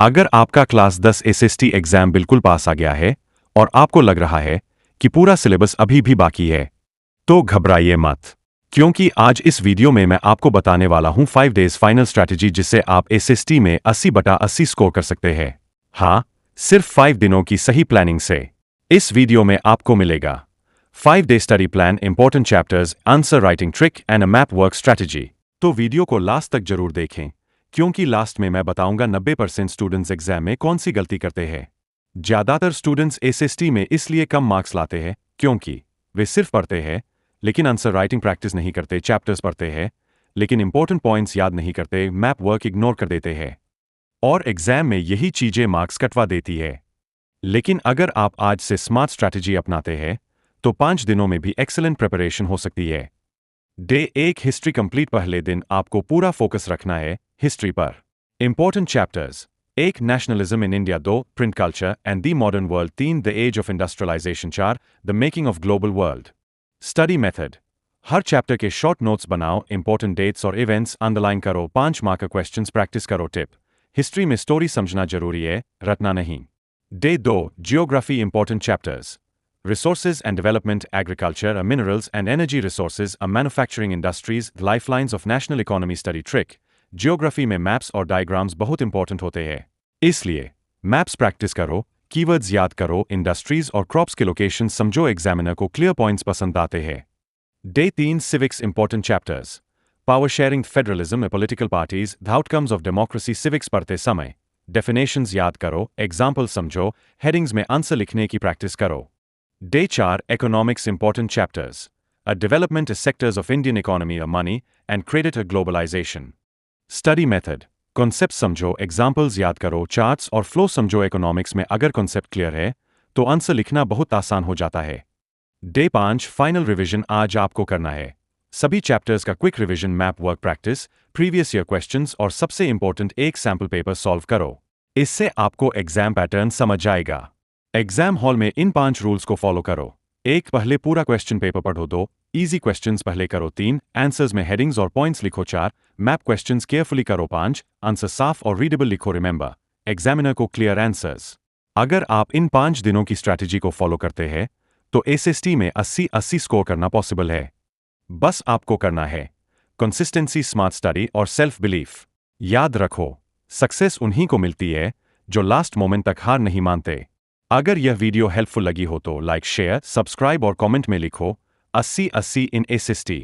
अगर आपका class 10 SST exam बिल्कुल पास आ गया है और आपको लग रहा है कि पूरा सिलेबस अभी भी बाकी है, तो घबराइए मत, क्योंकि आज इस वीडियो में मैं आपको बताने वाला हूं 5 डेज फाइनल स्ट्रैटेजी जिससे आप एसएसटी में 80/80 स्कोर कर सकते हैं। हाँ, सिर्फ 5 दिनों की सही प्लानिंग से। इस वीडियो में आपको मिलेगा 5 day study plan, important chapters, answer writing trick and a map work strategy. तो वीडियो को लास्ट तक जरूर देखें, क्योंकि लास्ट में मैं बताऊंगा 90% स्टूडेंट्स एग्जाम में कौन सी गलती करते हैं। ज्यादातर स्टूडेंट्स एसएसटी में इसलिए कम मार्क्स लाते हैं क्योंकि वे सिर्फ पढ़ते हैं लेकिन आंसर राइटिंग प्रैक्टिस नहीं करते, चैप्टर्स पढ़ते हैं लेकिन इंपॉर्टेंट पॉइंट्स याद नहीं करते, मैप वर्क इग्नोर कर देते हैं और एग्जाम में यही चीजें मार्क्स कटवा देती है। लेकिन अगर आप आज से स्मार्ट स्ट्रैटेजी अपनाते हैं तो 5 दिनों में भी एक्सेलेंट प्रिपरेशन हो सकती है। Day 1 history complete. पहले दिन आपको पूरा फोकस रखना है हिस्ट्री पर। Important chapters: 1 nationalism in India, 2 print culture and the modern world, 3 the age of industrialisation, 4 the making of global world. Study method: हर चैप्टर के शॉर्ट नोट्स बनाओ, इंपॉर्टेंट डेट्स और इवेंट्स अंडरलाइन करो, 5 mark questions practice करो। Tip: history में story समझना जरूरी है, रटना नहीं। Day 2 geography, important chapters: Resources and development, agriculture, minerals and energy resources, manufacturing industries, the lifelines of national economy. Study trick: Geography में maps और diagrams बहुत important होते हैं, इसलिए maps practice करो, keywords याद करो, industries और crops के locations समझो, examiner को clear points पसंद आते हैं। Day 3 civics, important chapters: Power sharing, federalism, political parties, the outcomes of democracy। civics पढ़ते समय definitions याद करो, examples समझो, headings में आंसर लिखने की practice करो। Day 4 economics, important chapters: a development sectors of Indian economy, money and credit, globalization। Study method: concepts समझो, examples याद करो, charts और flow समझो। economics में अगर concept clear है तो आंसर लिखना बहुत आसान हो जाता है। Day 5 final revision: आज आपको करना है सभी चैप्टर्स का quick revision, map work practice, previous year questions और सबसे इंपॉर्टेंट एक सैंपल पेपर सॉल्व करो। इससे आपको एग्जाम पैटर्न समझ जाएगा। एग्जाम हॉल में इन 5 रूल्स को फॉलो करो। 1 पहले पूरा क्वेश्चन पेपर पढ़ो। 2 इजी क्वेश्चंस पहले करो। 3 आंसर्स में हेडिंग्स और पॉइंट्स लिखो। 4 मैप क्वेश्चंस केयरफुली करो। 5 आंसर साफ और रीडेबल लिखो। रिमेंबर, एग्जामिनर को क्लियर आंसर्स। अगर आप इन 5 दिनों की स्ट्रैटेजी को फॉलो करते हैं तो एसएसटी में 80/80 स्कोर करना पॉसिबल है। बस आपको करना है कंसिस्टेंसी, स्मार्ट स्टडी और सेल्फ बिलीफ। याद रखो, सक्सेस उन्हीं को मिलती है जो लास्ट मोमेंट तक हार नहीं मानते। अगर यह वीडियो हेल्पफुल लगी हो तो लाइक, शेयर, सब्सक्राइब और कमेंट में लिखो 80/80 इन एसएसटी।